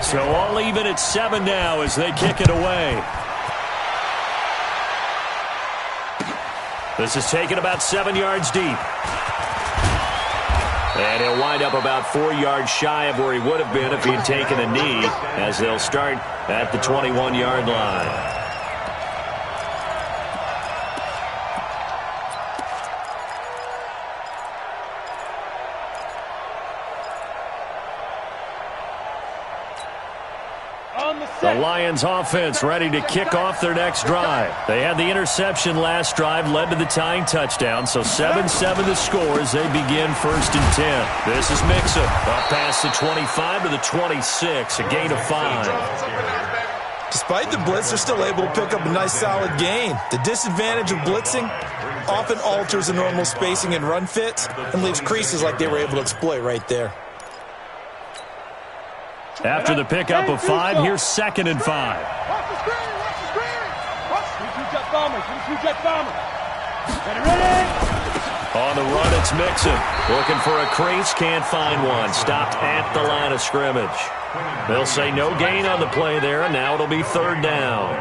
So all even at 7 now as they kick it away. This is taken about 7 yards deep. And he'll wind up about 4 yards shy of where he would have been if he'd taken a knee, as they'll start at the 21-yard line. The Lions offense ready to kick off their next drive. They had the interception last drive, led to the tying touchdown, so 7-7 the score as they begin 1st and 10. This is Mixon up past the 25 to the 26, a gain of 5. Despite the blitz, they're still able to pick up a nice solid gain. The disadvantage of blitzing often alters the normal spacing and run fits and leaves creases like they were able to exploit right there. After the pickup of 5, here's 2nd and 5. Watch the screen! Watch the screen! Watch the jet bombers! Jet bombers! Ready! On the run, it's Mixon. Looking for a crease, can't find one. Stopped at the line of scrimmage. They'll say no gain on the play there, and now it'll be 3rd down.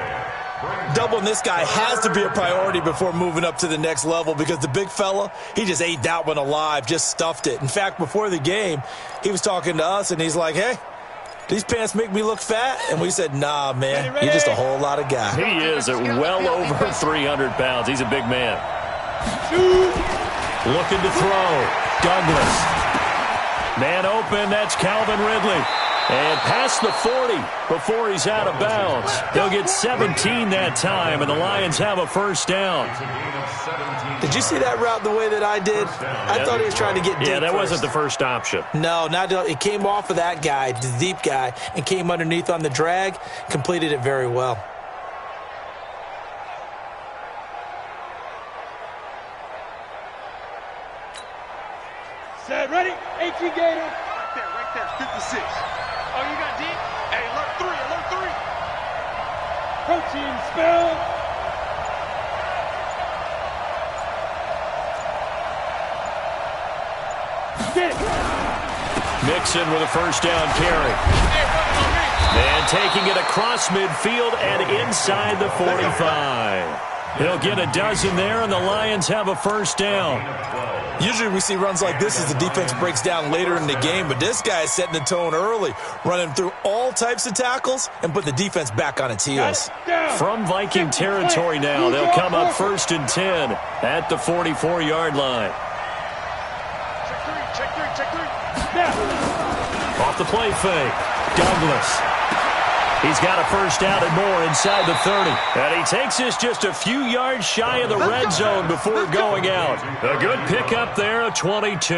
Doubling this guy has to be a priority before moving up to the next level because the big fella, he just ate that one alive, just stuffed it. In fact, before the game, he was talking to us, and he's like, hey, these pants make me look fat? And we said, nah, man, you're just a whole lot of guy. He is at well over 300 pounds. He's a big man. Looking to throw. Douglas. Man open, that's Calvin Ridley. And past the 40 before he's out of bounds. He'll get 17 that time, and the Lions have a 1st down. Did you see that route the way that I did? I thought he was trying to get deep. Yeah, that first. wasn't the first option. No, it came off of that guy, the deep guy, and came underneath on the drag, completed it very well. Set, ready? 18 Gator. Right there, 56. Oh, you got deep? Hey, alert 3. Protein spill. Mixon with a 1st down carry. And taking it across midfield and inside the 45. He'll get a dozen there, and the Lions have a 1st down. Usually we see runs like this as the defense breaks down later in the game, but this guy is setting the tone early, running through all types of tackles and put the defense back on its heels. From Viking territory now, they'll come up 1st and 10 at the 44-yard line. Check three. Off the play fake. Douglas. He's got a 1st down and more inside the 30. And he takes this just a few yards shy of the red zone before going out. A good pickup there, a 22.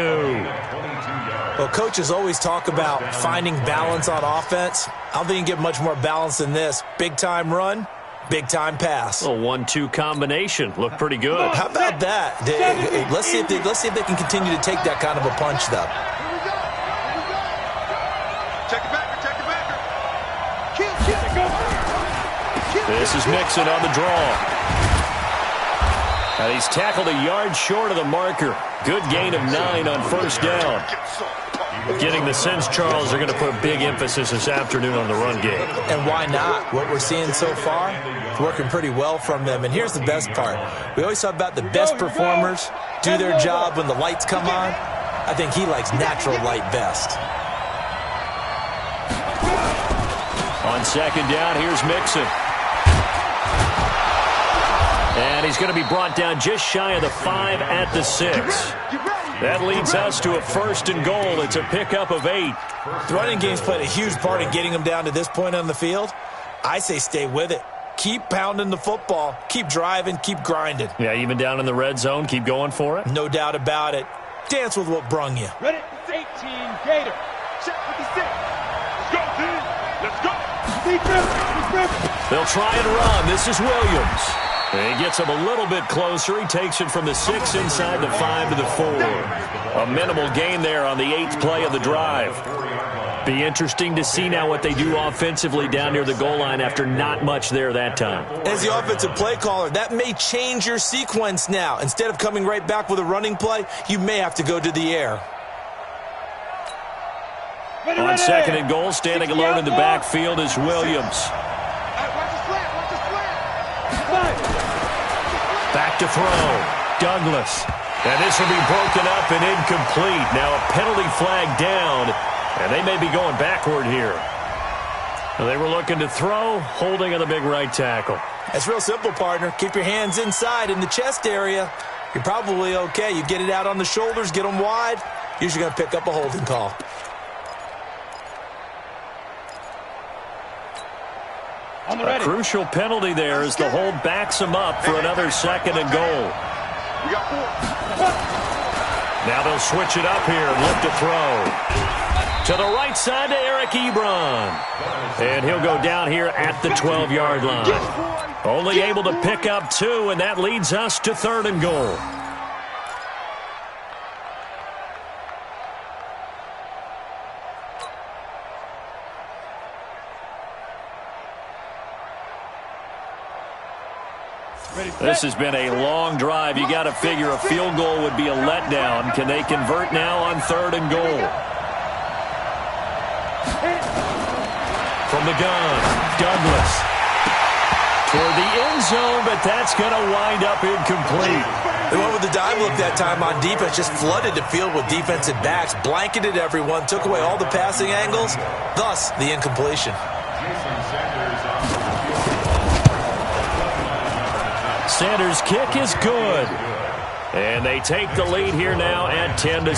Well, coaches always talk about finding balance on offense. I don't think you can get much more balance than this. Big-time run, big-time pass. A 1-2 combination. Looked pretty good. How about that? Let's see if they can continue to take that kind of a punch, though. Check it back. This is Mixon on the draw. And he's tackled a yard short of the marker. Good gain of 9 on 1st down. Getting the sense, Charles, they're going to put big emphasis this afternoon on the run game. And why not? What we're seeing so far, it's working pretty well from them. And here's the best part. We always talk about the best performers do their job when the lights come on. I think he likes natural light best. On 2nd down, here's Mixon. And he's going to be brought down just shy of the 5 at the 6. That leads us to a 1st and goal. It's a pickup of 8. The running game's played a huge part in getting them down to this point on the field. I say stay with it. Keep pounding the football. Keep driving. Keep grinding. Yeah, even down in the red zone, keep going for it. No doubt about it. Dance with what brung you. Ready? 18 Gator. Check 56. Let's go, team. Let's go. They'll try and run. This is Williams. And he gets him a little bit closer. He takes it from the 6 inside the 5 to the 4. A minimal gain there on the 8th play of the drive. Be interesting to see now what they do offensively down near the goal line after not much there that time. As the offensive play caller, that may change your sequence now. Instead of coming right back with a running play, you may have to go to the air. On second and goal, standing alone in the backfield is Williams. Back to throw. Douglas. And this will be broken up and incomplete. Now a penalty flag down, and they may be going backward here. They were looking to throw, holding on the big right tackle. That's real simple, partner. Keep your hands inside in the chest area. You're probably okay. You get it out on the shoulders, get them wide. Usually going to pick up a holding call. A crucial penalty there as the hold backs him up for another second and goal. We got 4. Now they'll switch it up here and look to throw. To the right side to Eric Ebron. And he'll go down here at the 12-yard line. Only able to pick up 2, and that leads us to third and goal. This has been a long drive. You got to figure a field goal would be a letdown. Can they convert now on third and goal? From the gun, Douglas. Toward the end zone, but that's going to wind up incomplete. They went with the dive look that time on defense, just flooded the field with defensive backs, blanketed everyone, took away all the passing angles, thus the incompletion. Sanders' kick is good. And they take the lead here now at 10-7.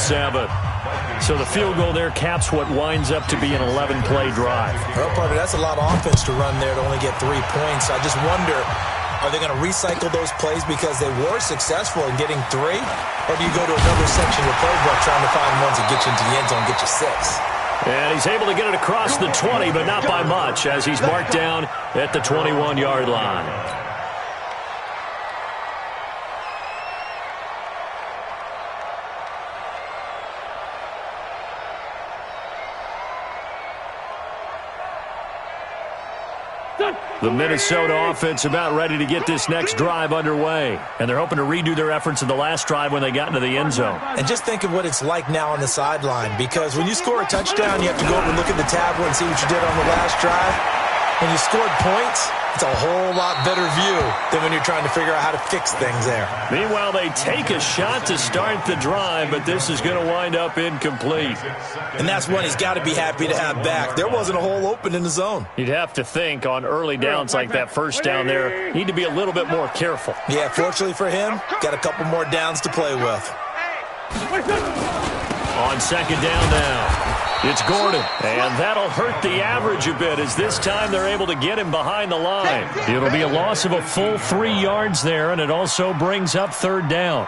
So the field goal there caps what winds up to be an 11-play drive. Well, partner, that's a lot of offense to run there to only get 3 points. I just wonder, are they going to recycle those plays because they were successful in getting 3? Or do you go to another section of the playbook trying to find ones that get you into the end zone and get you 6? And he's able to get it across the 20, but not by much as he's marked down at the 21-yard line. The Minnesota offense about ready to get this next drive underway. And they're hoping to redo their efforts in the last drive when they got into the end zone. And just think of what it's like now on the sideline. Because when you score a touchdown, you have to go over and look at the tablet and see what you did on the last drive. When you scored points, it's a whole lot better view than when you're trying to figure out how to fix things there. Meanwhile, they take a shot to start the drive, but this is going to wind up incomplete. And that's one he's got to be happy to have back. There wasn't a hole open in the zone. You'd have to think on early downs like that first down there, need to be a little bit more careful. Yeah, fortunately for him, got a couple more downs to play with. On second down now, it's Gordon, and that'll hurt the average a bit as this time they're able to get him behind the line. It'll be a loss of a full 3 yards there, and it also brings up third down.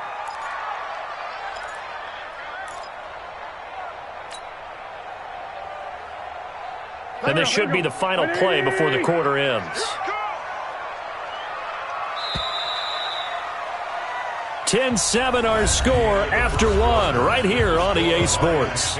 And this should be the final play before the quarter ends. 10-7 our score after 1 right here on EA Sports.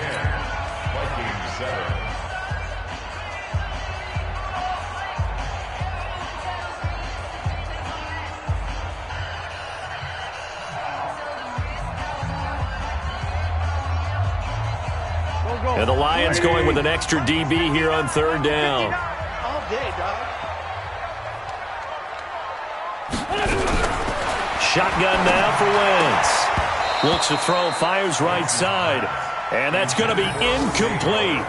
And the Lions going with an extra DB here on third down. All day, dog. Shotgun now for Wentz. Looks to throw, fires right side. And that's going to be incomplete.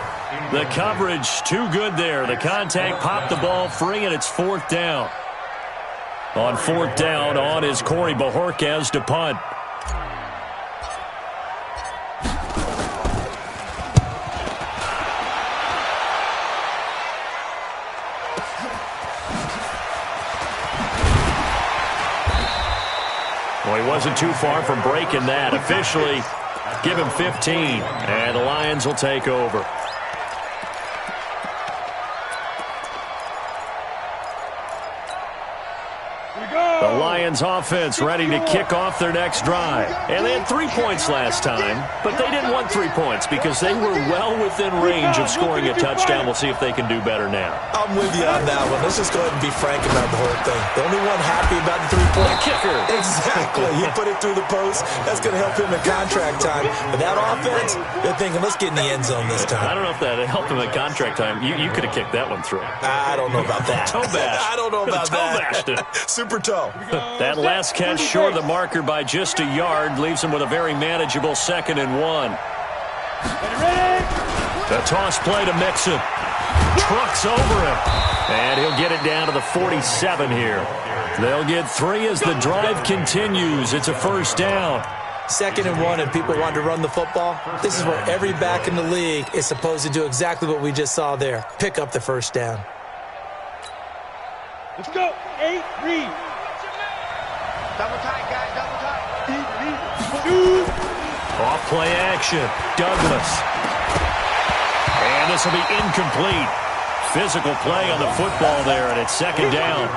The coverage too good there. The contact popped the ball free, and it's fourth down. On fourth down, on is Corey Bojorquez to punt. Well, he wasn't too far from breaking that. Officially, give him 15, and the Lions will take over. The Lions offense ready to kick off their next drive. And they had 3 points last time, but they didn't want 3 points because they were well within range of scoring a touchdown. We'll see if they can do better now. I'm with you on that one. Let's just go ahead and be frank about the whole thing. The only one happy about the 3-point kicker. Exactly. He put it through the post. That's going to help him in contract time. But that offense, they're thinking, let's get in the end zone this time. I don't know if that helped him at contract time. You could have kicked that one through. I don't know about that. Toe bash. I don't know about that. Toe Super toe. That last catch short of the marker by just a yard leaves him with a very manageable 2nd and 1. The toss play to Mixon. Trucks over him. And he'll get it down to the 47 here. They'll get 3 as the drive continues. It's a 1st down. 2nd and 1 and people want to run the football. This is where every back in the league is supposed to do exactly what we just saw there. Pick up the 1st down. Let's go. 8, read. Double tight, guys, double tight. Off play action. Douglas. And this will be incomplete. Physical play on the football there, and it's 2nd down.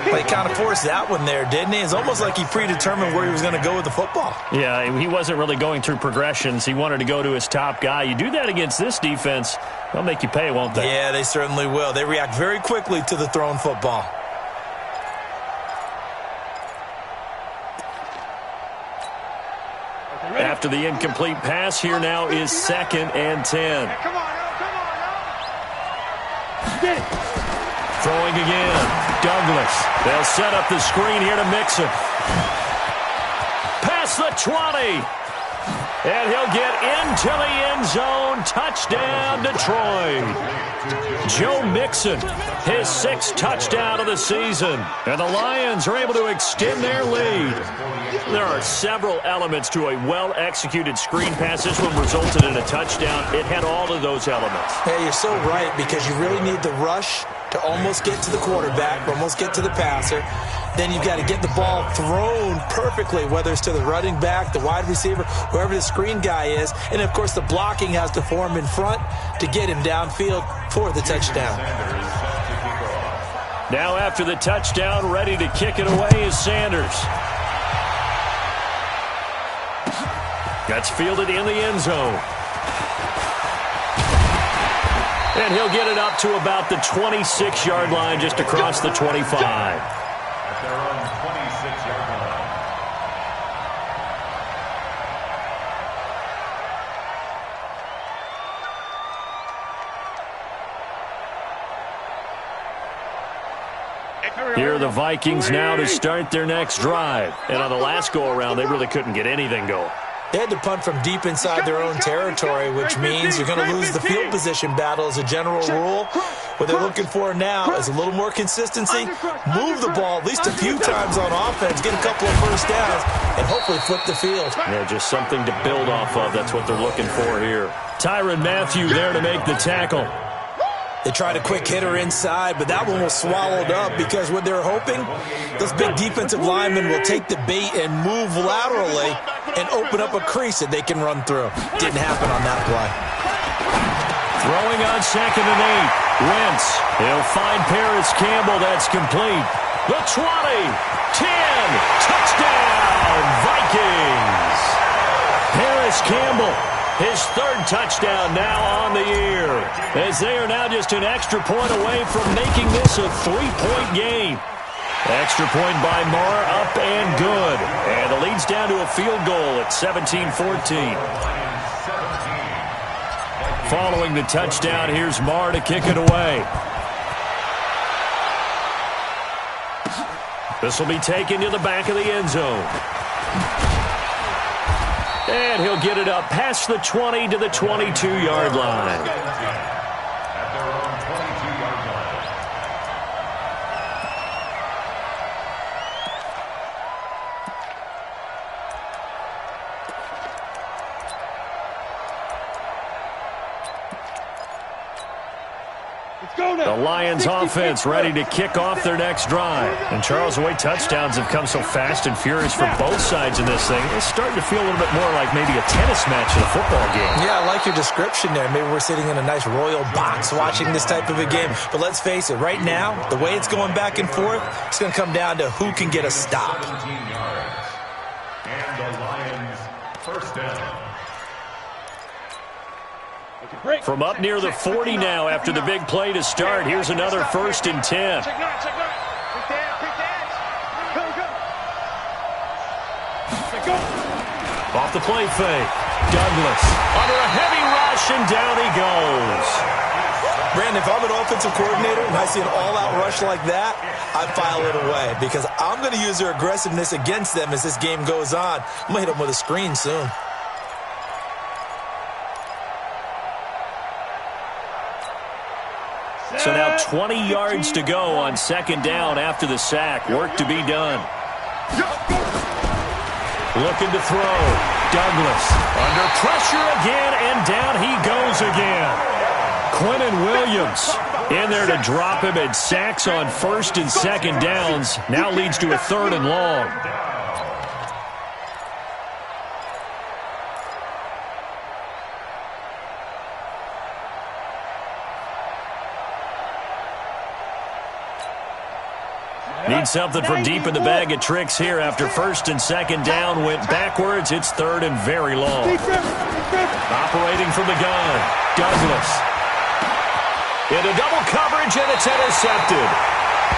Well, he kind of forced that one there, didn't he? It's almost like he predetermined where he was going to go with the football. Yeah, he wasn't really going through progressions. He wanted to go to his top guy. You do that against this defense, they'll make you pay, won't they? Yeah, they certainly will. They react very quickly to the thrown football. After the incomplete pass, here now is 2nd and 10. Come on, come on, Get it. Throwing again. Douglas. They'll set up the screen here to Mixon. Past the 20. And he'll get into the end zone. Touchdown, Detroit. Joe Mixon, his 6th touchdown of the season. And the Lions are able to extend their lead. There are several elements to a well-executed screen pass. This one resulted in a touchdown. It had all of those elements. Hey, you're so right, because you really need the rush to almost get to the quarterback, almost get to the passer. Then you've got to get the ball thrown perfectly, whether it's to the running back, the wide receiver, whoever the screen guy is. And, of course, the blocking has to form in front to get him downfield for the touchdown. Now after the touchdown, ready to kick it away is Sanders. That's fielded in the end zone. And he'll get it up to about the 26-yard line, just across the 25. At their own 26-yard line. Here are the Vikings now to start their next drive. And on the last go-around, they really couldn't get anything going. They had to punt from deep inside their own territory, which means you're going to lose the field position battle as a general rule. What they're looking for now is a little more consistency, move the ball at least a few times on offense, get a couple of 1st downs, and hopefully flip the field. Yeah, just something to build off of. That's what they're looking for here. Tyrann Mathieu there to make the tackle. They tried a quick hitter inside, but that one was swallowed up because what they're hoping, those big defensive linemen will take the bait and move laterally and open up a crease that they can run through. Didn't happen on that play. Throwing on 2nd and 8. Wentz. He'll find Paris Campbell. That's complete. The 20. 10. Touchdown, Vikings. Paris Campbell. His 3rd touchdown now on the year, as they are now just an extra point away from making this a 3-point game. Extra point by Marr, up and good. And the lead's down to a field goal at 17-14. Following the touchdown, here's Marr to kick it away. This will be taken to the back of the end zone. And he'll get it up past the 20 to the 22-yard line. At their own 22-yard line. The Lions offense ready to kick off their next drive. And Charles, the way touchdowns have come so fast and furious for both sides in this thing, it's starting to feel a little bit more like maybe a tennis match in a football game. Yeah, I like your description there. Maybe we're sitting in a nice royal box watching this type of a game. But let's face it, right now, the way it's going back and forth, it's going to come down to who can get a stop. 17 yards. And the Lions first down. From up near the 40 now after the big play to start. Here's another 1st and 10. Check nine. Quick dash. Go. Off the play fake. Douglas under a heavy rush, and down he goes. Brandon, if I'm an offensive coordinator and I see an all-out rush like that, I file it away because I'm going to use their aggressiveness against them as this game goes on. I'm going to hit them with a screen soon. So now 20 yards to go on 2nd down after the sack. Work to be done. Looking to throw. Douglas under pressure again, and down he goes again. Quinnen Williams in there to drop him, and sacks on 1st and 2nd downs. Now leads to a 3rd and long. Need something from deep in the bag of tricks here after 1st and 2nd down went backwards. It's 3rd and very long. Operating from the gun, Douglas. Into double coverage, and it's intercepted.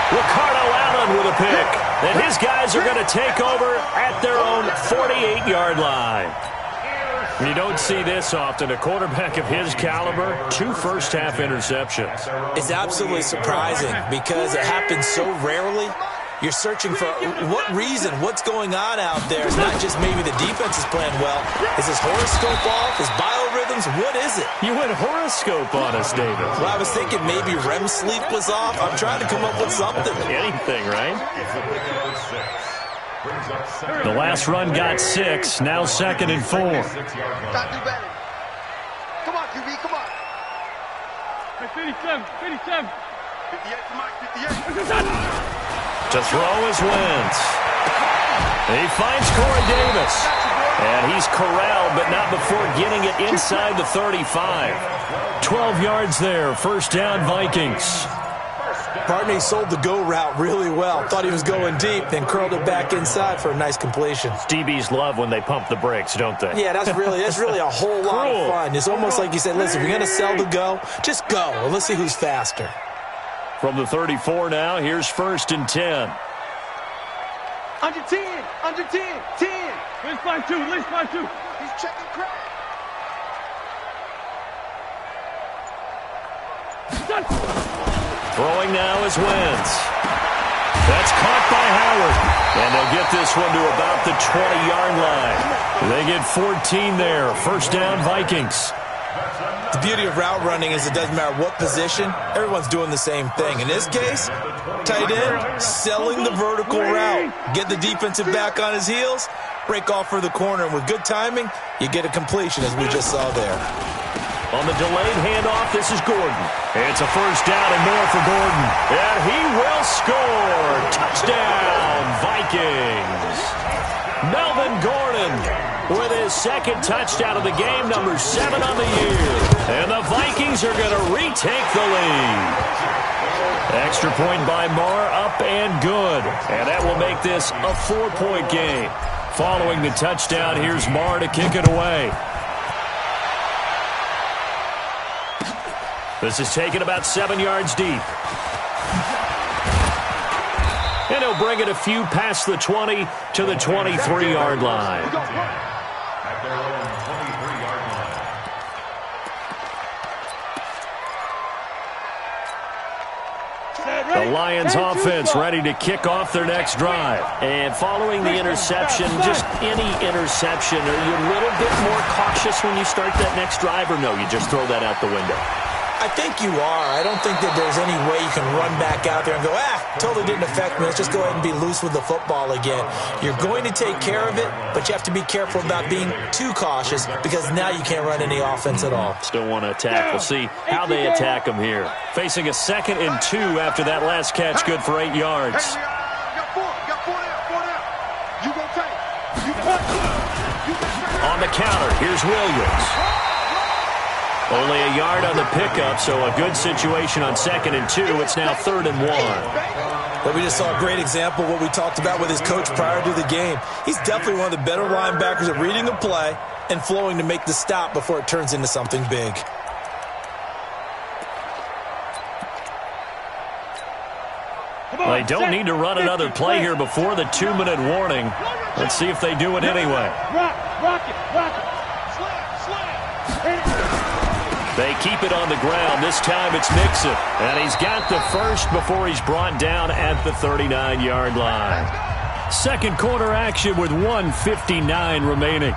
Ricardo Allen with a pick. And his guys are going to take over at their own 48-yard line. You don't see this often. A quarterback of his caliber, 2 first-half interceptions. It's absolutely surprising because it happens so rarely. You're searching for what reason, what's going on out there. It's not just maybe the defense is playing well. Is his horoscope off? His biorhythms? What is it? You went horoscope on us, David. Well, I was thinking maybe REM sleep was off. I'm trying to come up with something. Anything, right? The last run got 6. Now 2nd and 4. Got to do better. Come on, QB, come on. 57. 58 to Mike, 58. To throw is Wentz. He finds Corey Davis. And he's corralled, but not before getting it inside the 35. 12 yards there. 1st down, Vikings. Pardon me, sold the go route really well. Thought he was going deep, then curled it back inside for a nice completion. DBs love when they pump the brakes, don't they? Yeah, that's really a whole lot of fun. It's almost like you said, listen, if you're going to sell the go, just go. And let's see who's faster. From the 34 now, here's 1st and 10. Under 10. 10. Let's find 2. He's checking crack. Throwing now is Wentz. That's caught by Howard. And they'll get this one to about the 20-yard line. They get 14 there. 1st down, Vikings. The beauty of route running is it doesn't matter what position, everyone's doing the same thing. In this case, tight end, selling the vertical route. Get the defensive back on his heels, break off for the corner, and with good timing, you get a completion as we just saw there. On the delayed handoff, this is Gordon. It's a 1st down and more for Gordon. And he will score. Touchdown, Vikings. Melvin Gordon with his 2nd touchdown of the game, number 7 on the year. And the Vikings are going to retake the lead. Extra point by Marr, up and good. And that will make this a 4-point game. Following the touchdown, here's Marr to kick it away. This is taken about 7 yards deep. And he'll bring it a few past the 20 to the 23-yard line. At their own 23-yard line. The Lions offense ready to kick off their next drive. And following the interception, just any interception, are you a little bit more cautious when you start that next drive, or no, you just throw that out the window? I I think you are. I don't think that there's any way you can run back out there and go, totally didn't affect me. Let's just go ahead and be loose with the football again. You're going to take care of it, but you have to be careful about being too cautious because now you can't run any offense at all. Still want to attack. We'll see how they attack him here. Facing a 2nd and 2 after that last catch, good for 8 yards. Hey, got four down. You gonna take. On the counter, here's Williams. Only a yard on the pickup, so a good situation on 2nd and 2. It's now 3rd and 1. But we just saw a great example of what we talked about with his coach prior to the game. He's definitely one of the better linebackers at reading a play and flowing to make the stop before it turns into something big. They don't need to run another play here before the 2-minute warning. Let's see if they do it anyway. Rock it. They keep it on the ground. This time it's Mixon. And he's got the first before he's brought down at the 39-yard line. Second quarter action with 1:59 remaining.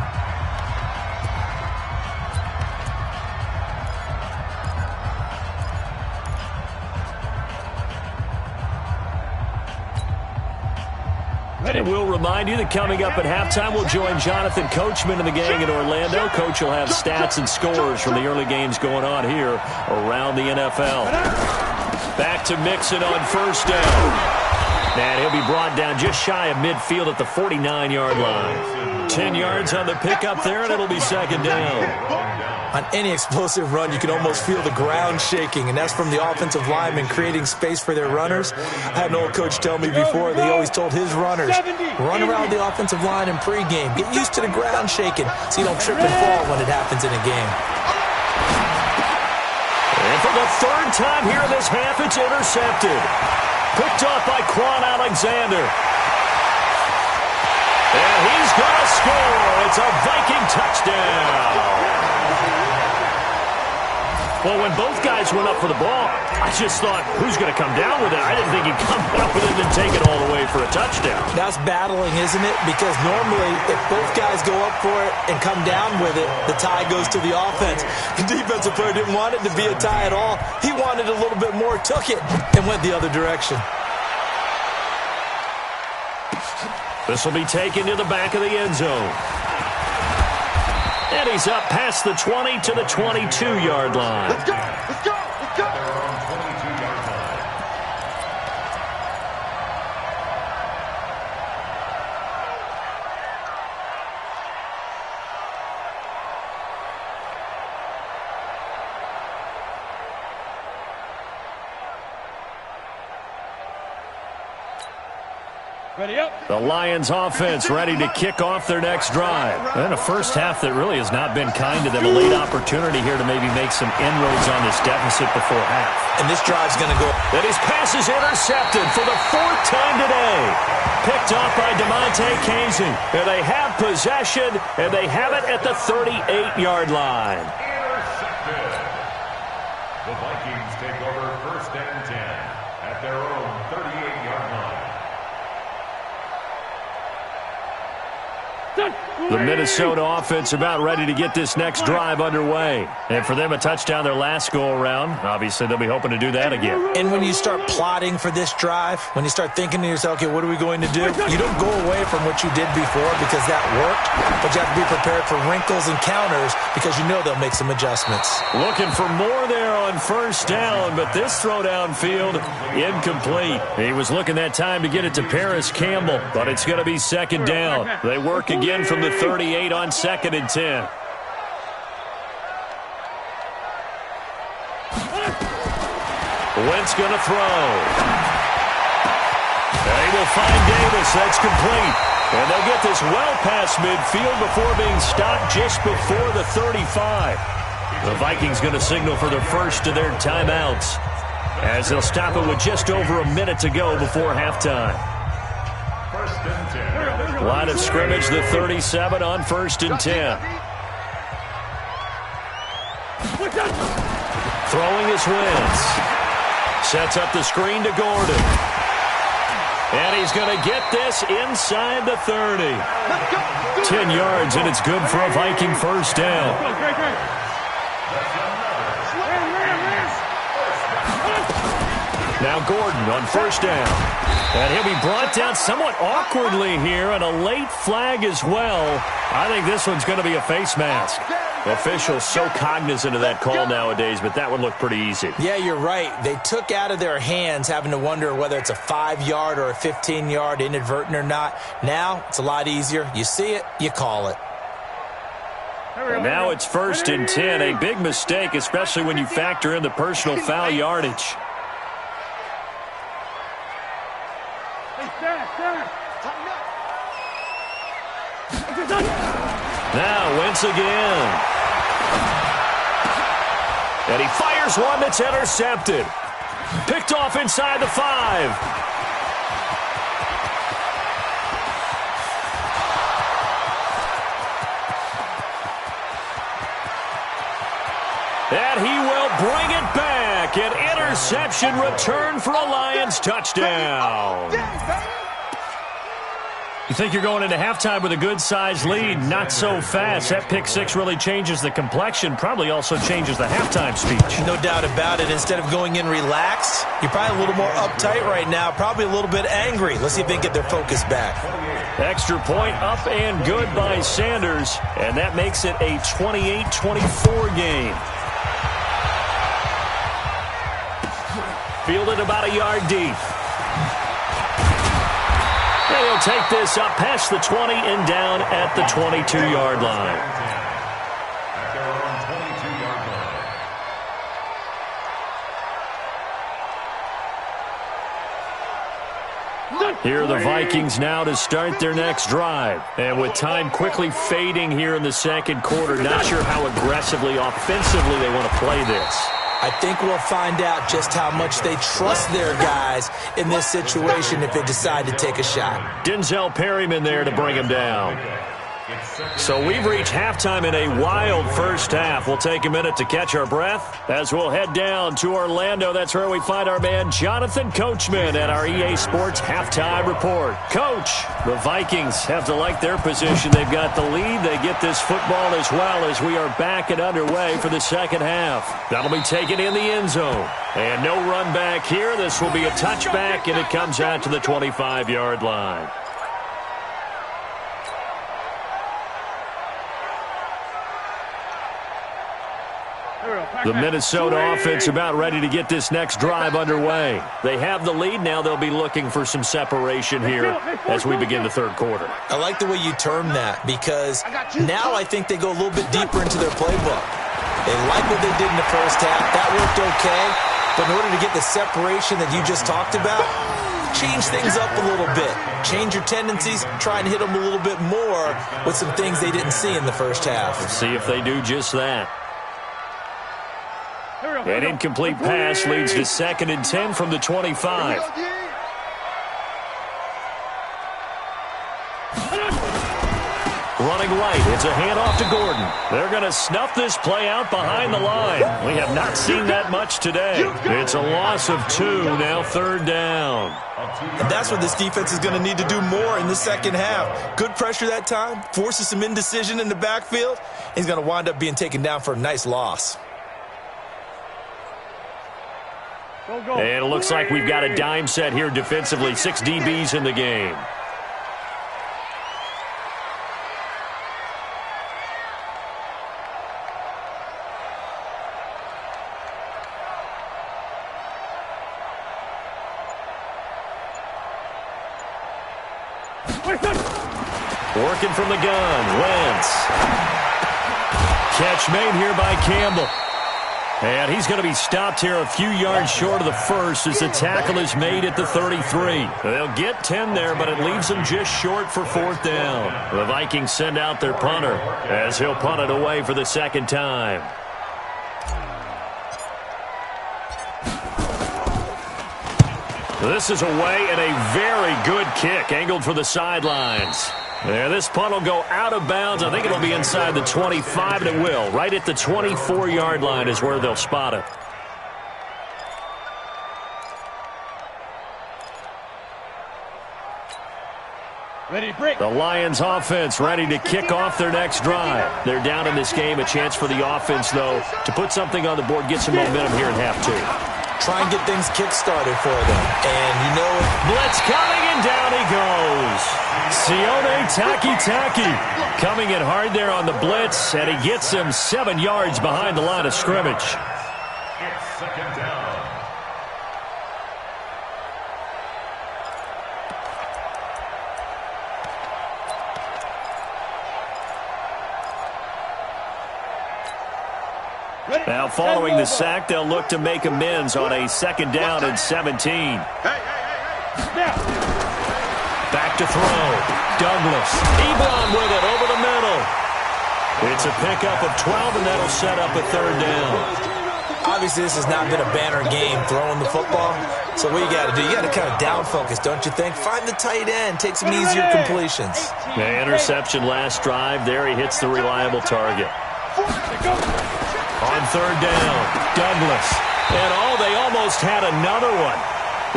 And we'll remind you that coming up at halftime, we'll join Jonathan Coachman and the gang in Orlando. Coach will have stats and scores from the early games going on here around the NFL. Back to Mixon on first down. And he'll be brought down just shy of midfield at the 49-yard line. 10 yards on the pickup there, and it'll be 2nd down. On any explosive run, you can almost feel the ground shaking, and that's from the offensive linemen creating space for their runners. I had an old coach tell me before, they always told his runners, run around the offensive line in pregame. Get used to the ground shaking so you don't trip and fall when it happens in a game. And for the 3rd time here in this half, it's intercepted. Picked off by Quan Alexander. And he's going to score. It's a Viking touchdown. Well, when both guys went up for the ball, I just thought, who's going to come down with it? I didn't think he'd come down with it and take it all the way for a touchdown. That's battling, isn't it? Because normally, if both guys go up for it and come down with it, the tie goes to the offense. The defensive player didn't want it to be a tie at all. He wanted a little bit more, took it, and went the other direction. This will be taken to the back of the end zone. And he's up past the 20 to the 22-yard line. Let's go. Ready up. The Lions offense ready to kick off their next drive. And a first half that really has not been kind to them. A late opportunity here to maybe make some inroads on this deficit before half. And this drive's going to go. And his pass is intercepted for the 4th time today. Picked off by DeMonte Casey. And they have possession, and they have it at the 38-yard line. Intercepted. The Vikings take over 1st and 10 at their own 38-yard line. The Minnesota offense about ready to get this next drive underway. And for them, a touchdown their last go-around. Obviously, they'll be hoping to do that again. And when you start plotting for this drive, when you start thinking to yourself, okay, what are we going to do? You don't go away from what you did before because that worked, but you have to be prepared for wrinkles and counters because you know they'll make some adjustments. Looking for more there on first down, but this throw downfield, incomplete. He was looking that time to get it to Paris Campbell, but it's going to be 2nd down. They work again from the 38 on 2nd and 10. Wentz going to throw. They will find Davis. That's complete. And they'll get this well past midfield before being stopped just before the 35. The Vikings going to signal for the first of their timeouts as they'll stop it with just over a minute to go before halftime. 1st and 10. Line of scrimmage, the 37 on 1st and 10. Throwing his Wentz. Sets up the screen to Gordon. And he's going to get this inside the 30. 10 yards, and it's good for a Viking first down. Now Gordon on first down. And he'll be brought down somewhat awkwardly here, and a late flag as well. I think this one's going to be a face mask. Officials so cognizant of that call nowadays, but that one looked pretty easy. Yeah, you're right. They took out of their hands having to wonder whether it's a 5-yard or a 15-yard, inadvertent or not. Now it's a lot easier. You see it, you call it. And now it's 1st and 10, a big mistake, especially when you factor in the personal foul yardage. Now Wentz again. And he fires one that's intercepted. Picked off inside the 5. And he will bring it back. An interception return for a Lions touchdown. You think you're going into halftime with a good-sized lead. Not so fast. That pick six really changes the complexion. Probably also changes the halftime speech. No doubt about it. Instead of going in relaxed, you're probably a little more uptight right now. Probably a little bit angry. Let's see if they can get their focus back. Extra point up and good by Sanders. And that makes it a 28-24 game. Fielded about a yard deep. He'll take this up past the 20 and down at the 22-yard line. At their own 22-yard line. Here are the Vikings now to start their next drive. And with time quickly fading here in the second quarter, not sure how aggressively, offensively they want to play this. I think we'll find out just how much they trust their guys in this situation if they decide to take a shot. Denzel Perryman there to bring him down. So we've reached halftime in a wild first half. We'll take a minute to catch our breath as we'll head down to Orlando. That's where we find our man Jonathan Coachman at our EA Sports Halftime Report. Coach, the Vikings have to like their position. They've got the lead. They get this football as well as we are back and underway for the second half. That'll be taken in the end zone. And no run back here. This will be a touchback, and it comes out to the 25-yard line. The Minnesota offense about ready to get this next drive underway. They have the lead. Now they'll be looking for some separation here as we begin the third quarter. I like the way you term that because now I think they go a little bit deeper into their playbook. They like what they did in the first half. That worked okay. But in order to get the separation that you just talked about, change things up a little bit. Change your tendencies. Try and hit them a little bit more with some things they didn't see in the first half. We'll see if they do just that. An incomplete pass leads to 2nd and 10 from the 25. Running right, it's a handoff to Gordon. They're going to snuff this play out behind the line. We have not seen that much today. It's a loss of 2, now 3rd down. And that's what this defense is going to need to do more in the second half. Good pressure that time, forces some indecision in the backfield. He's going to wind up being taken down for a nice loss. And it looks like we've got a dime set here defensively. 6 DBs in the game. Working from the gun, Wentz. Catch made here by Campbell. And he's going to be stopped here a few yards short of the first as the tackle is made at the 33. They'll get 10 there, but it leaves them just short for 4th down. The Vikings send out their punter as he'll punt it away for the second time. This is away and a very good kick angled for the sidelines. Yeah, this punt will go out of bounds. I think it'll be inside the 25, and it will. Right at the 24-yard line is where they'll spot it. Ready to break. The Lions offense ready to kick off their next drive. They're down in this game. A chance for the offense, though, to put something on the board, get some momentum here in half 2. try and get things kick-started for them. And you know it. Blitz coming, and down he goes. Sione Takitaki coming in hard there on the blitz, and he gets him 7 yards behind the line of scrimmage. It's second down. Now following the sack, they'll look to make amends on a second down and 17. Back to throw. Douglas. Ebron with it over the middle. It's a pickup of 12, and that'll set up a third down. Obviously, this has not been a banner game throwing the football. So what you got to do, you got to kind of down focus, don't you think? Find the tight end. Take some easier completions. The interception last drive. There he hits the reliable target. On third down, Douglas. And they almost had another one.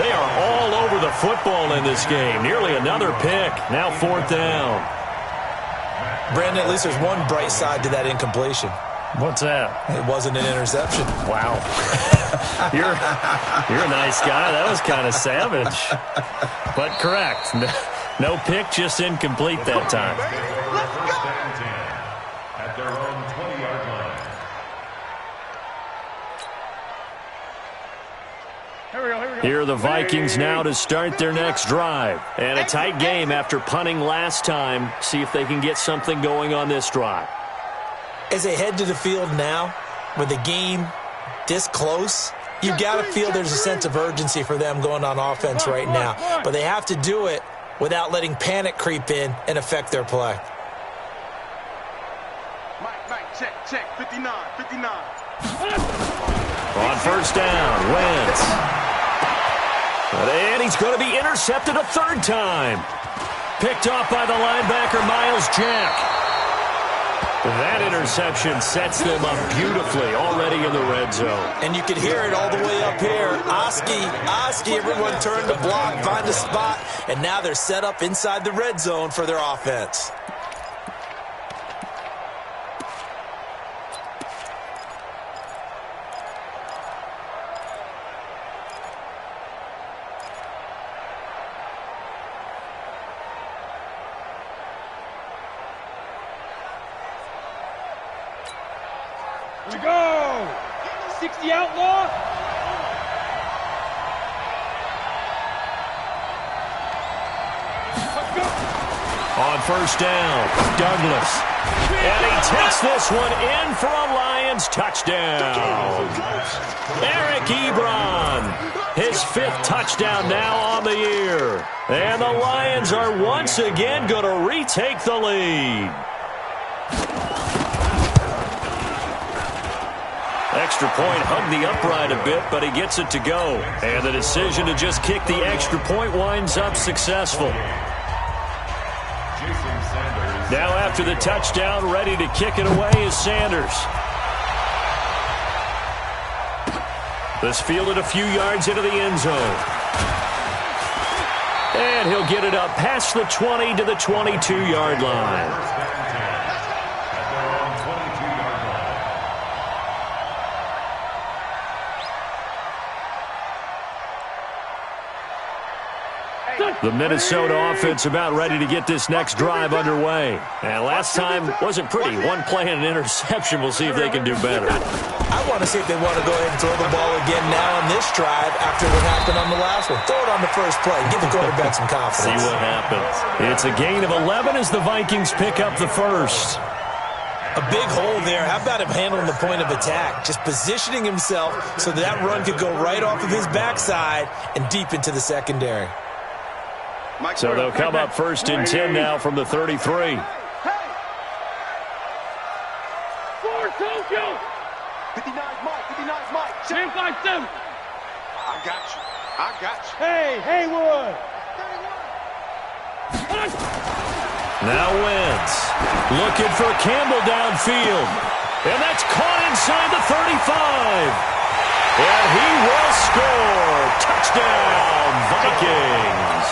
They are all over the football in this game. Nearly another pick. Now fourth down. Brandon, at least there's one bright side to that incompletion. What's that? It wasn't an interception. Wow. You're a nice guy. That was kind of savage. But correct. No pick, just incomplete that time. First and 10 at their own 20-yard line. Here are the Vikings now to start their next drive. And a tight game after punting last time. See if they can get something going on this drive. As they head to the field now, with the game this close, you've got to feel there's a sense of urgency for them going on offense right now. But they have to do it without letting panic creep in and affect their play. Mike, check, 59. On first down, Wentz. And he's going to be intercepted a third time. Picked off by the linebacker, Miles Jack. That interception sets them up beautifully already in the red zone. And you can hear it all the way up here. Oski, everyone turned to block, find a spot, and now they're set up inside the red zone for their offense. Here we go! 60 outlaw! Let's go! On first down, Douglas. And he takes this one in for a Lions touchdown. Eric Ebron, his 5th touchdown now on the year. And the Lions are once again going to retake the lead. Extra point hugged the upright a bit, but he gets it to go. And the decision to just kick the extra point winds up successful. Now after the touchdown, ready to kick it away is Sanders. This fielded a few yards into the end zone. And he'll get it up past the 20 to the 22-yard line. The Minnesota offense about ready to get this next drive underway. And last time wasn't pretty. One play and an interception. We'll see if they can do better. I want to see if they want to go ahead and throw the ball again now on this drive after what happened on the last one. Throw it on the first play. Give the quarterback some confidence. See what happens. It's a gain of 11 as the Vikings pick up the first. A big hole there. How about him handling the point of attack? Just positioning himself so that run could go right off of his backside and deep into the secondary. So they'll come up first and 10 now from the 33. Hey! 4 Tokyo! 59's Mike. Check. 10-5-7. I got you. Hey, Haywood! Now Wentz looking for Campbell downfield. And that's caught inside the 35. And he will score. Touchdown, Vikings.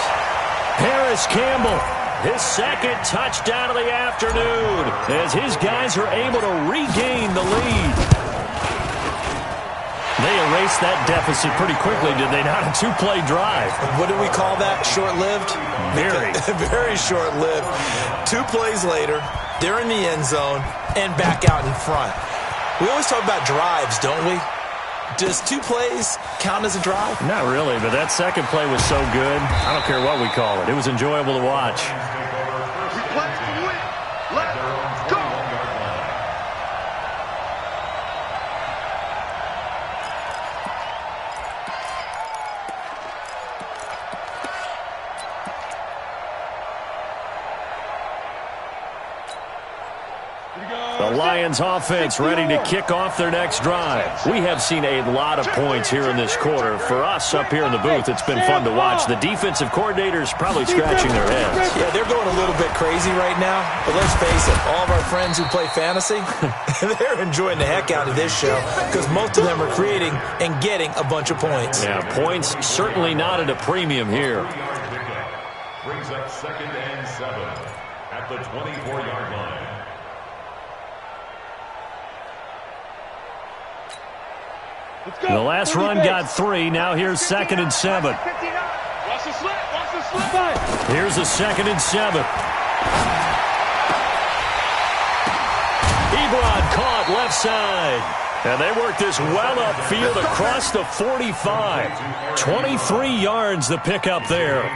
Paris Campbell, his 2nd touchdown of the afternoon as his guys are able to regain the lead. They erased that deficit pretty quickly, did they not? A two-play drive. What do we call that? Short-lived? Very. Very short-lived. 2 plays later, they're in the end zone and back out in front. We always talk about drives, don't we? Does 2 plays count as a drive? Not really, but that second play was so good. I don't care what we call it. It was enjoyable to watch. We play to win. Let's go. The Lions offense ready to kick off their next drive. We have seen a lot of points here in this quarter. For us up here in the booth, it's been fun to watch. The defensive coordinators probably scratching their heads. Yeah, they're going a little bit crazy right now. But let's face it, all of our friends who play fantasy, they're enjoying the heck out of this show because most of them are creating and getting a bunch of points. Yeah, points certainly not at a premium here. Brings up 2nd and 7 at the 24-yard line. The last run got 3. Now here's 2nd and 7. Watch the slip. Watch the slip. Here's a 2nd and 7. Ebron caught left side. And they work this well upfield across the 45. 23 yards the pickup there.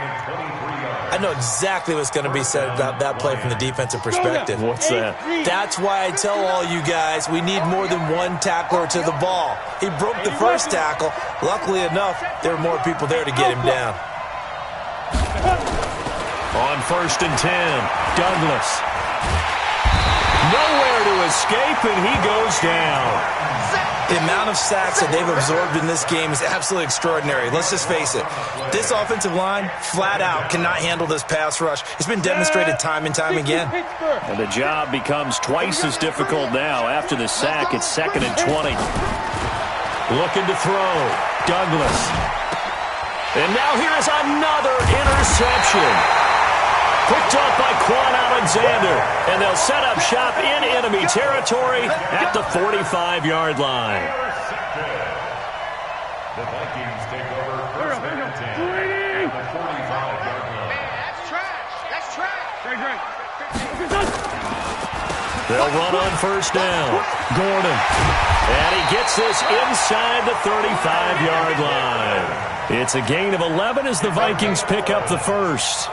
I know exactly what's going to be said about that play from the defensive perspective. What's that? That's why I tell all you guys we need more than one tackler to the ball. He broke the first tackle. Luckily enough, there were more people there to get him down. On 1st and 10, Douglas. Nowhere to escape, and he goes down. The amount of sacks that they've absorbed in this game is absolutely extraordinary. Let's just face it. This offensive line, flat out, cannot handle this pass rush. It's been demonstrated time and time again. And the job becomes twice as difficult now. After the sack, it's 2nd and 20. Looking to throw. Douglas. And now here's another interception. Picked up by Quan Alexander. And they'll set up shop in enemy territory at the 45-yard line. The Vikings take over 1st and 10 at the 45-yard line. That's trash. That's trash. They'll run on 1st down. Gordon. And he gets this inside the 35-yard line. It's a gain of 11 as the Vikings pick up the first.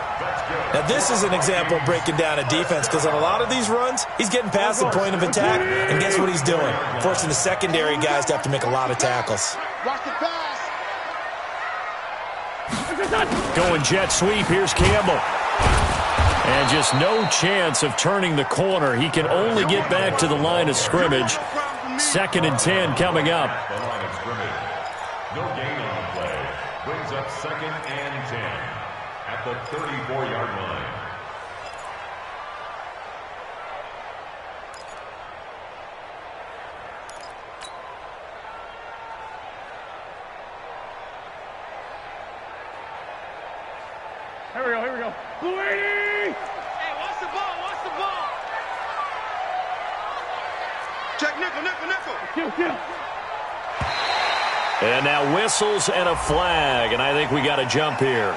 Now, this is an example of breaking down a defense because on a lot of these runs, he's getting past the point of attack, and guess what he's doing? Forcing the secondary guys to have to make a lot of tackles. Watch the pass. Going jet sweep. Here's Campbell. And just no chance of turning the corner. He can only get back to the line of scrimmage. 2nd and 10 coming up. The line of scrimmage. No gain on the play. Brings up 2nd and 10 at the 34-yard line. Here we go. Hey, watch the ball. Watch the ball. Check nickel. And now whistles and a flag, and I think we got to jump here.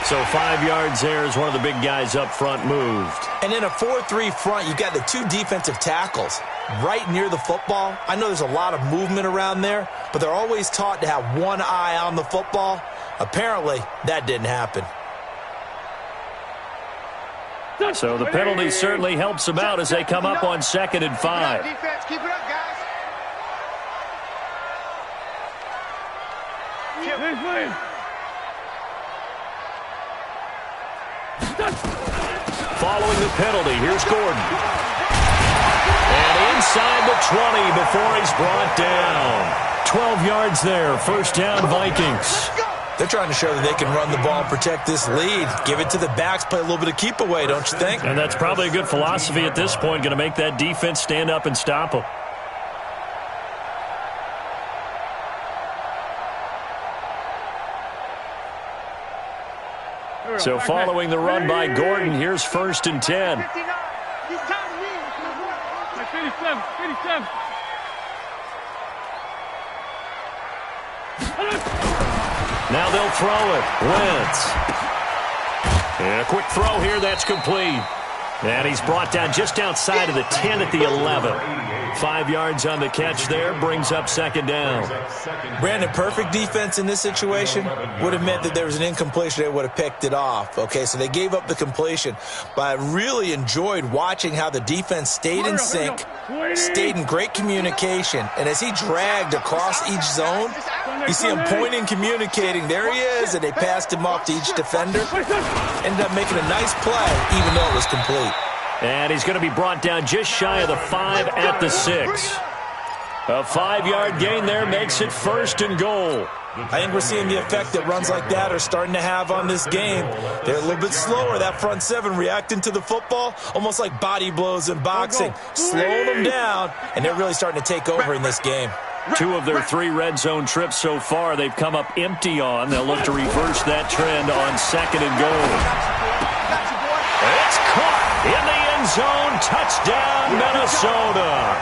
So 5 yards there as one of the big guys up front moved. And in a 4-3 front, you've got the 2 defensive tackles right near the football. I know there's a lot of movement around there, but they're always taught to have one eye on the football. Apparently, that didn't happen. So the penalty certainly helps them out as they come up on 2nd and 5. Defense, keep it up, guys. Following the penalty, here's Gordon. And inside the 20 before he's brought down. 12 yards there, 1st down Vikings. They're trying to show that they can run the ball and protect this lead. Give it to the backs, play a little bit of keep away, don't you think? And that's probably a good philosophy at this point, going to make that defense stand up and stop them. So following the run by Gordon, here's 1st and 10. 57. Now they'll throw it. Wentz. And a quick throw here. That's complete. And he's brought down just outside of the 10 at the 11. 5 yards on the catch there. Brings up second down. Brandon, perfect defense in this situation would have meant that there was an incompletion. They would have picked it off. Okay, so they gave up the completion. But I really enjoyed watching how the defense stayed in sync, stayed in great communication. And as he dragged across each zone, you see him pointing, communicating. There he is, and they passed him off to each defender. Ended up making a nice play, even though it was complete. And he's going to be brought down just shy of the 5 at the 6. A 5-yard gain there makes it first and goal. I think we're seeing the effect that runs like that are starting to have on this game. They're a little bit slower, that front seven, reacting to the football, almost like body blows in boxing, slowing them down, and they're really starting to take over in this game. 2 of their 3 red zone trips so far, they've come up empty on. They'll look to reverse that trend on second and goal. It's caught in the end zone. Touchdown, Minnesota.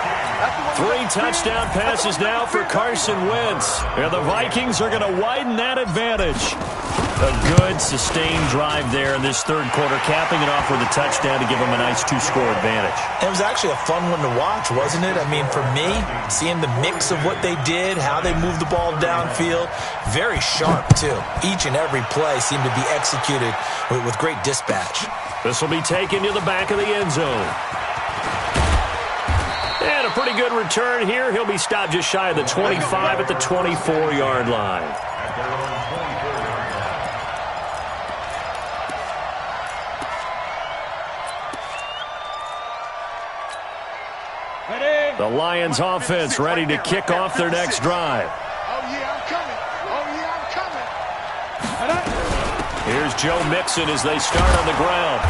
3 touchdown passes now for Carson Wentz. And the Vikings are going to widen that advantage. A good, sustained drive there in this third quarter, capping it off with a touchdown to give them a nice 2-score advantage. It was actually a fun one to watch, wasn't it? I mean, for me, seeing the mix of what they did, how they moved the ball downfield, very sharp, too. Each and every play seemed to be executed with great dispatch. This will be taken to the back of the end zone. And a pretty good return here. He'll be stopped just shy of the 25 at the 24-yard line. The Lions offense ready to kick off their next drive. Oh, yeah, I'm coming. Oh, yeah, I'm coming. Here's Joe Mixon as they start on the ground.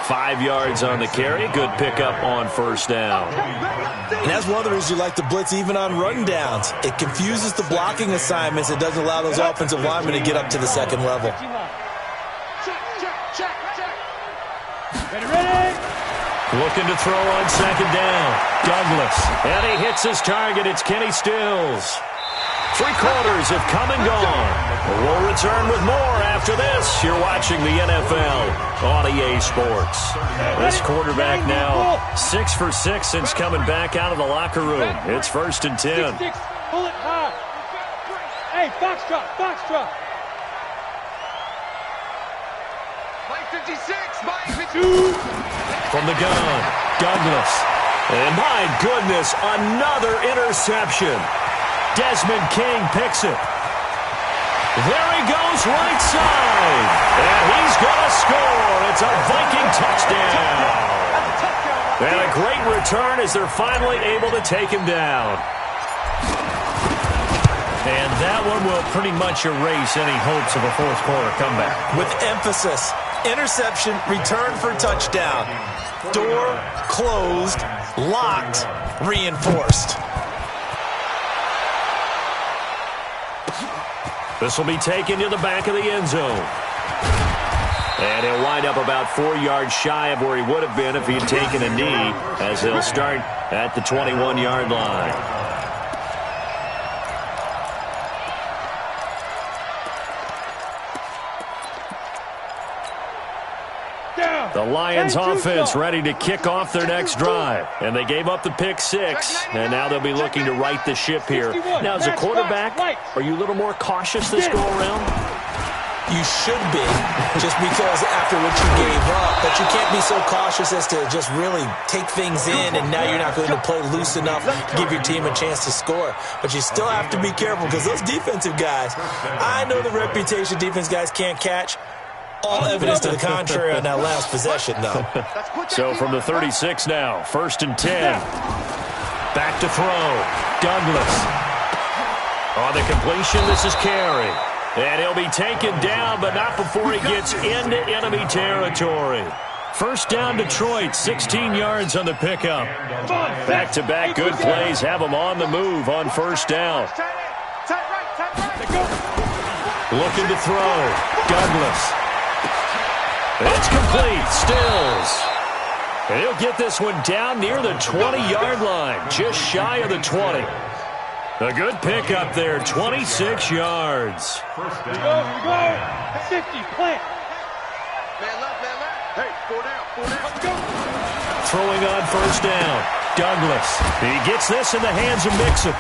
5 yards on the carry. Good pickup on first down. And that's one of the reasons you like to blitz even on run downs. It confuses the blocking assignments. It doesn't allow those offensive linemen to get up to the second level. Ready? Looking to throw on second down. Douglas. And he hits his target. It's Kenny Stills. 3 quarters have come and gone. We'll return with more after this. You're watching the NFL on EA Sports. This quarterback now 6 for 6 since coming back out of the locker room. It's first and 10. 6, pull it high. Hey, foxtrot, foxtrot. Play 56, Mike. From the gun, Douglas. And my goodness, another interception. Desmond King picks it. There he goes, right side. And he's going to score. It's a Viking touchdown. And a great return as they're finally able to take him down. And that one will pretty much erase any hopes of a fourth quarter comeback. With emphasis, interception, return for touchdown. Door closed, locked, reinforced. This will be taken to the back of the end zone. And he'll wind up about 4 yards shy of where he would have been if he had taken a knee, as they'll start at the 21-yard line. The Lions offense ready to kick off their next drive. And they gave up the pick 6, and now they'll be looking to right the ship here. Now, as a quarterback, are you a little more cautious this go-around? You should be, just because after what you gave up, but you can't be so cautious as to just really take things in, and now you're not going to play loose enough to give your team a chance to score. But you still have to be careful, because those defensive guys, I know the reputation defense guys can't catch. All evidence to the contrary on that last possession, though. So from the 36 now, first and 10. Back to throw. Douglas. On the completion, this is Carey. And he'll be taken down, but not before he gets into enemy territory. First down, Detroit, 16 yards on the pickup. Back-to-back good plays have him on the move on first down. Looking to throw. Douglas. It's complete. Stills. And he'll get this one down near the 20-yard line, just shy of the 20. A good pick up there, 26 yards. First Here we down. go. 50, plant. Man left, man left. Hey, 4 down, 4 down. Let's go. Throwing on first down, Douglas. He gets this in the hands of Mixon.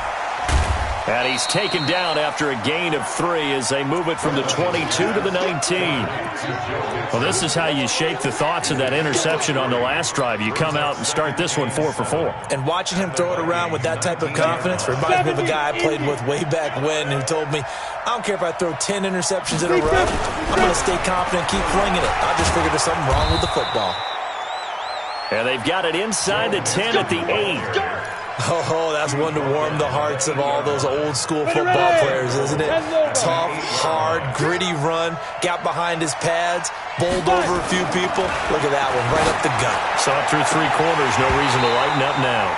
And he's taken down after a gain of 3 as they move it from the 22 to the 19. Well, this is how you shake the thoughts of that interception on the last drive. You come out and start this one 4 for 4. And watching him throw it around with that type of confidence reminds me of a guy I played with way back when who told me, I don't care if I throw 10 interceptions in a row, I'm going to stay confident and keep flinging it. I just figured there's something wrong with the football. And they've got it inside the 10 at the 8. Oh, that's one to warm the hearts of all those old-school football players, isn't it? Tough, hard, gritty run, got behind his pads, bowled over a few people. Look at that one, right up the gut. Saw it through 3 quarters, no reason to lighten up now.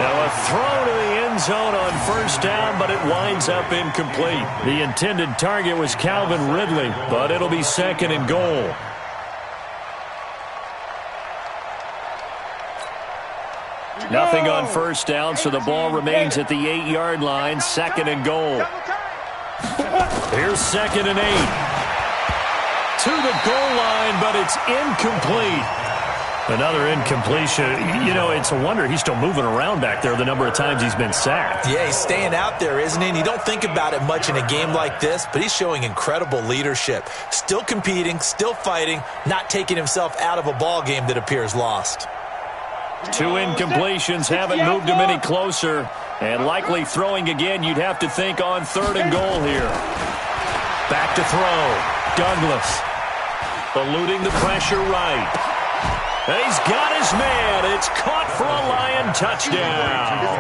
Now a throw to the end zone on first down, but it winds up incomplete. The intended target was Calvin Ridley, but it'll be 2nd and goal. Nothing on first down, so the ball remains at the 8-yard line, 2nd and goal. Here's 2nd and 8. To the goal line, but it's incomplete. Another incompletion. You know, it's a wonder he's still moving around back there the number of times he's been sacked. Yeah, he's staying out there, isn't he? And you don't think about it much in a game like this, but he's showing incredible leadership. Still competing, still fighting, not taking himself out of a ball game that appears lost. 2 incompletions haven't moved him any closer. And likely throwing again, you'd have to think on 3rd and goal here. Back to throw. Douglas eluding the pressure right. And he's got his man. It's caught for a Lion touchdown.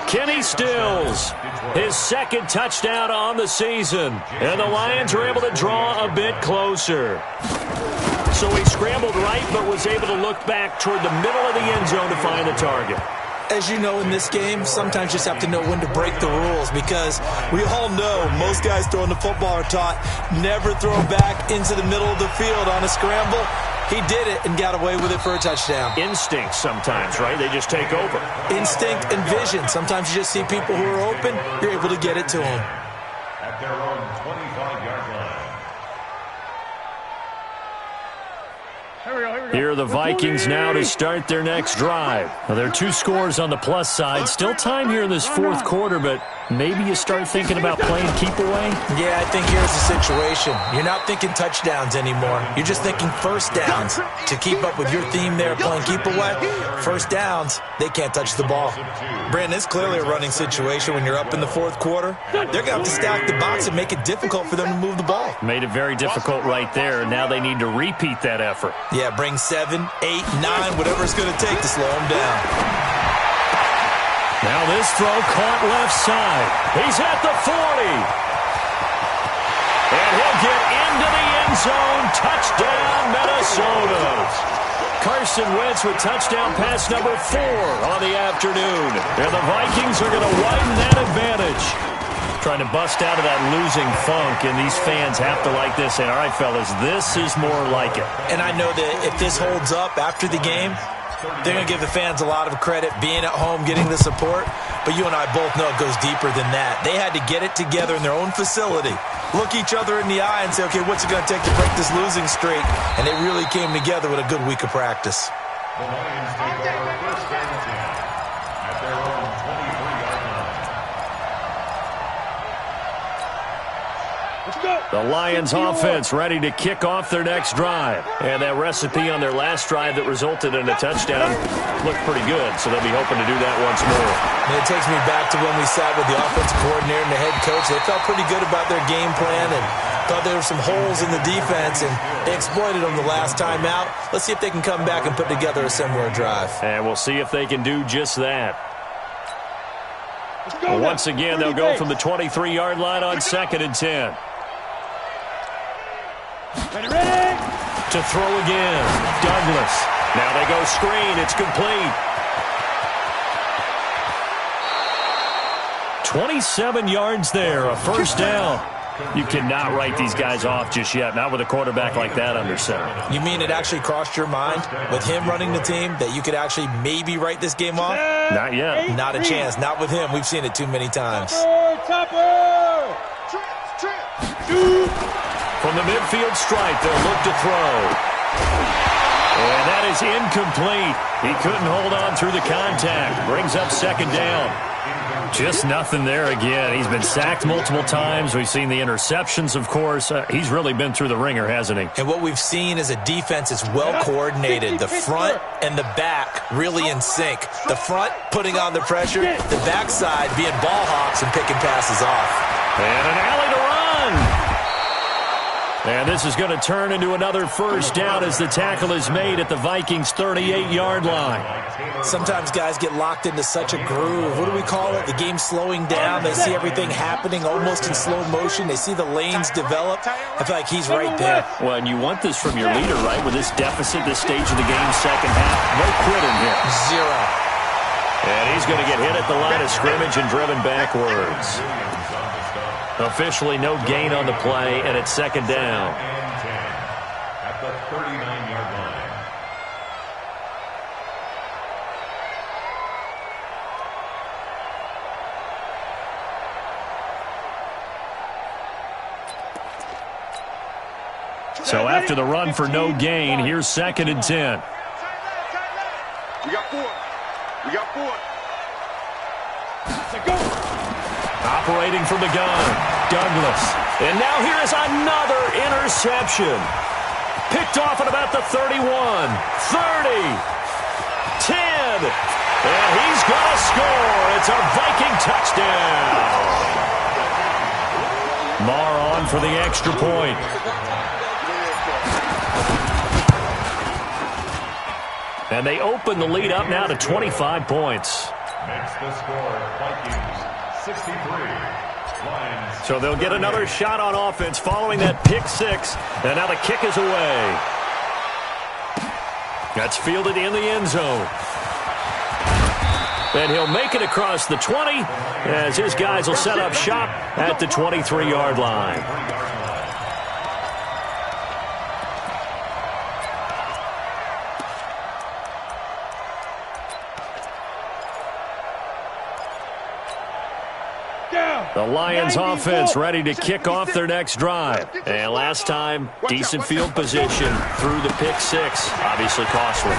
Kenny Stills, his 2nd touchdown on the season. And the Lions are able to draw a bit closer. So he scrambled right, but was able to look back toward the middle of the end zone to find the target. As you know, in this game, sometimes you just have to know when to break the rules because we all know most guys throwing the football are taught never throw back into the middle of the field on a scramble. He did it and got away with it for a touchdown. Instinct sometimes, right? They just take over. Instinct and vision. Sometimes you just see people who are open, you're able to get it to them. At their own 25-yard line. Here are the Vikings now to start their next drive. Well, there are 2 scores on the plus side. Still time here in this 4th quarter, but maybe you start thinking about playing keep away? Yeah, I think here's the situation. You're not thinking touchdowns anymore. You're just thinking first downs. To keep up with your theme there, playing keep away, first downs, they can't touch the ball. Brandon, it's clearly a running situation when you're up in the 4th quarter. They're going to have to stack the box and make it difficult for them to move the ball. Made it very difficult right there. Now they need to repeat that effort. Yeah, bring 7, 8, 9, whatever it's going to take to slow them down. Now this throw caught left side. He's at the 40. And he'll get into the end zone. Touchdown, Minnesota. Carson Wentz with touchdown pass number 4 on the afternoon. And the Vikings are going to widen that advantage. Trying to bust out of that losing funk, and these fans have to like this. And all right, fellas, this is more like it. And I know that if this holds up after the game, they're going to give the fans a lot of credit being at home, getting the support. But you and I both know it goes deeper than that. They had to get it together in their own facility, look each other in the eye and say, okay, what's it going to take to break this losing streak? And they really came together with a good week of practice. The Lions take over first and 10 at their own 23-yard line. The Lions offense ready to kick off their next drive. And that recipe on their last drive that resulted in a touchdown looked pretty good, so they'll be hoping to do that once more. And it takes me back to when we sat with the offensive coordinator and the head coach. They felt pretty good about their game plan and thought there were some holes in the defense, and they exploited them the last time out. Let's see if they can come back and put together a similar drive. And we'll see if they can do just that. Once again, they'll go from the 23-yard line on 2nd and 10. Ready? To throw again, Douglas. Now they go screen. It's complete. 27 yards there, a first down. You cannot write these guys off just yet, not with a quarterback like that under center. You mean it actually crossed your mind with him running the team that you could actually maybe write this game off? Not yet. Not a chance. Not with him. We've seen it too many times. Topper! From the midfield stripe, they'll look to throw. And that is incomplete. He couldn't hold on through the contact. Brings up second down. Just nothing there again. He's been sacked multiple times. We've seen the interceptions, of course. He's really been through the ringer, hasn't he? And what we've seen is a defense is well coordinated. The front and the back really in sync. The front putting on the pressure. The backside being ball hawks and picking passes off. And an alley to run. And this is going to turn into another first down as the tackle is made at the Vikings' 38-yard line. Sometimes guys get locked into such a groove. What do we call it? The game's slowing down. They see everything happening almost in slow motion. They see the lanes develop. I feel like he's right there. Well, and you want this from your leader, right? With this deficit, this stage of the game, second half. No quitting here. Zero. And he's going to get hit at the line of scrimmage and driven backwards. Officially no gain on the play, and it's second down. And 10 at the 39-yard line. So after the run for no gain, here's second and 10. We got four. We got four. Operating from the gun, Douglas. And now here's another interception. Picked off at about the 31, 30, 10. And he's going to score. It's a Viking touchdown. Marr on for the extra point. And they open the lead up now to 25 points. Makes the score Vikings 63. Lions. So they'll get another shot on offense following that pick six. And now the kick is away. That's fielded in the end zone. And he'll make it across the 20 as his guys will set up shop at the 23-yard line. The Lions offense ready to kick off their next drive. And last time, decent field position through the pick six. Obviously costly.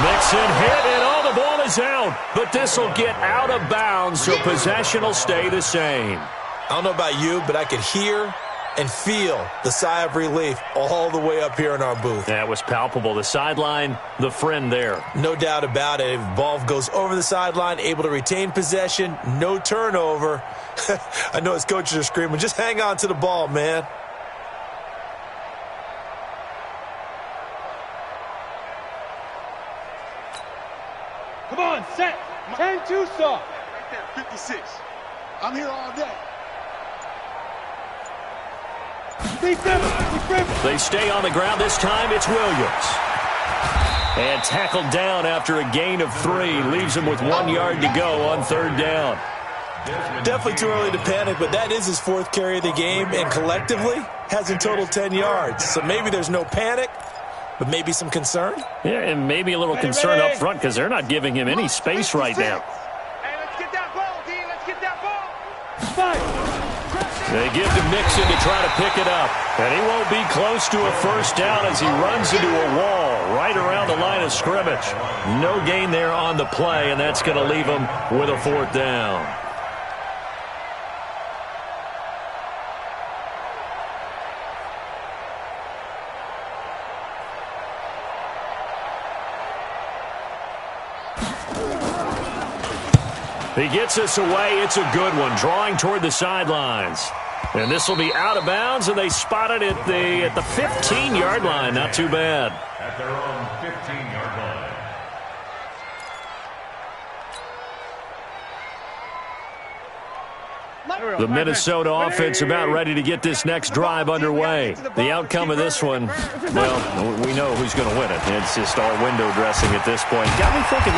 Mixon hit, and the ball is out. But this will get out of bounds, so possession will stay the same. I don't know about you, but I could hear and feel the sigh of relief all the way up here in our booth. That was palpable. The sideline, the friend there. No doubt about it. If the ball goes over the sideline, able to retain possession, no turnover. I know his coaches are screaming, just hang on to the ball, man. Come on, set. 10-2 stop. Right there, 56. I'm here all day. They stay on the ground. This time it's Williams. And tackled down after a gain of 3. Leaves him with 1 yard to go on third down. Definitely too early to panic, but that is his fourth carry of the game, and collectively has in total 10 yards. So maybe there's no panic, but maybe some concern. Yeah, and maybe a little concern up front because they're not giving him any space right now. Hey, let's get that ball, D. Let's get that ball. They give to Mixon to try to pick it up. And he won't be close to a first down as he runs into a wall right around the line of scrimmage. No gain there on the play, and that's going to leave him with a fourth down. He gets us away. It's a good one, drawing toward the sidelines. And this will be out of bounds, and they spot it at the 15-yard line. Not too bad. At their own 15-yard line. The Minnesota offense about ready to get this next drive underway. The outcome of this one, well, we know who's going to win it. It's just our window dressing at this point. Got me thinking,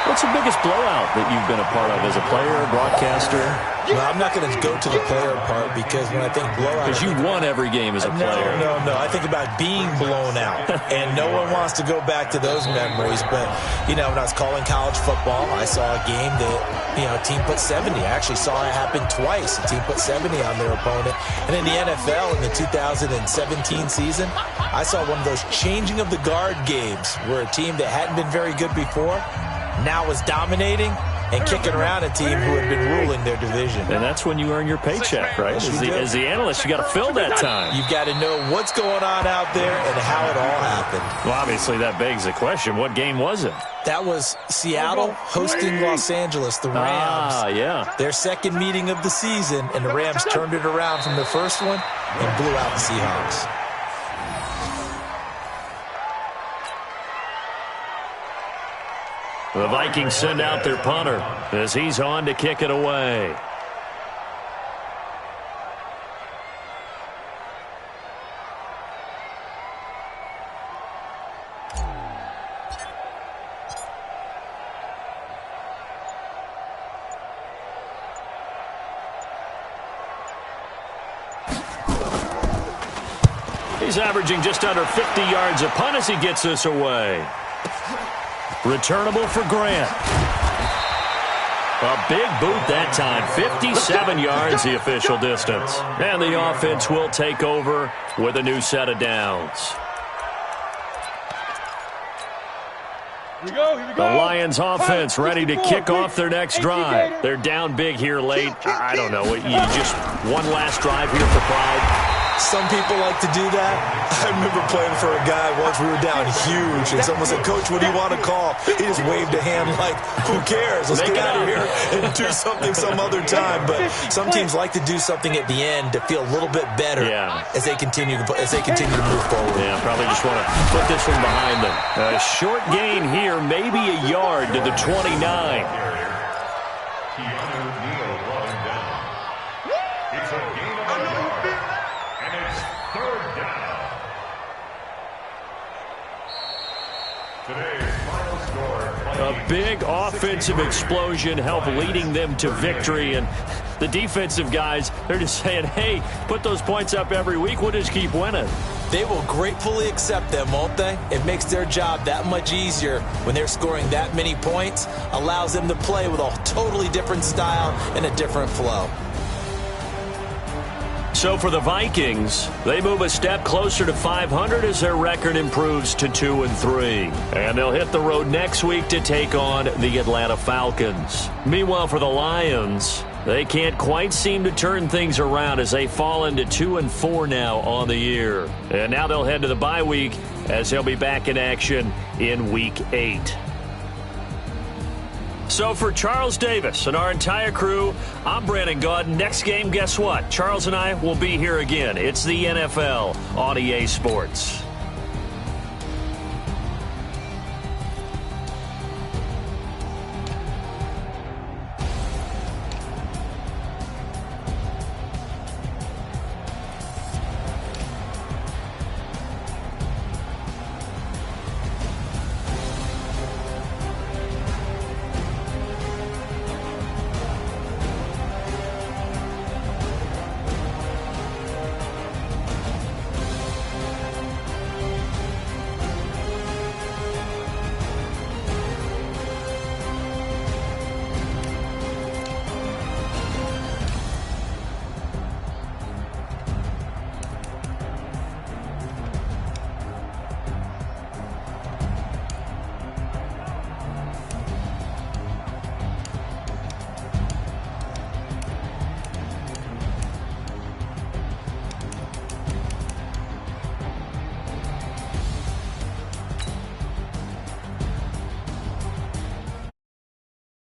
What's the biggest blowout that you've been a part of as a player, broadcaster? No, I'm not going to go to the player part because when I think blowout... Because you won every game as a player. No. I think about being blown out. And no one wants to go back to those memories. But, when I was calling college football, I saw a game that, a team put 70. I actually saw it happen twice. A team put 70 on their opponent. And in the NFL in the 2017 season, I saw one of those changing of the guard games where a team that hadn't been very good before now was dominating and kicking around a team who had been ruling their division. And that's when you earn your paycheck, right? As the analyst, you got to fill that time. You've got to know what's going on out there and how it all happened. Well, obviously, that begs the question, what game was it? That was Seattle hosting Los Angeles, the Rams. Yeah. Their second meeting of the season, and the Rams turned it around from the first one and blew out the Seahawks. The Vikings send out their punter as he's on to kick it away. He's averaging just under 50 yards a punt as he gets this away. Returnable for Grant. A big boot that time. 57 yards the official distance. And the offense will take over with a new set of downs. Here we go. The Lions offense ready to kick off their next drive. They're down big here late. I don't know. You just one last drive here for pride. Some people like to do that. I remember playing for a guy once. We were down huge, and someone said, "Coach, what do you want to call?" He just waved a hand like, "Who cares? Let's get out of here and do something some other time." But some teams like to do something at the end to feel a little bit better as they continue to move forward. Yeah, probably just want to put this one behind them. A short gain here, maybe a yard to the 29. A big offensive explosion helped leading them to victory, and the defensive guys, they're just saying, hey, put those points up every week, we'll just keep winning. They will gratefully accept them, won't they? It makes their job that much easier when they're scoring that many points, allows them to play with a totally different style and a different flow. So for the Vikings, they move a step closer to 500 as their record improves to 2-3. And they'll hit the road next week to take on the Atlanta Falcons. Meanwhile, for the Lions, they can't quite seem to turn things around as they fall into 2-4 now on the year. And now they'll head to the bye week as they'll be back in action in Week 8. So for Charles Davis and our entire crew, I'm Brandon Gaud. Next game, guess what? Charles and I will be here again. It's the NFL on EA Sports.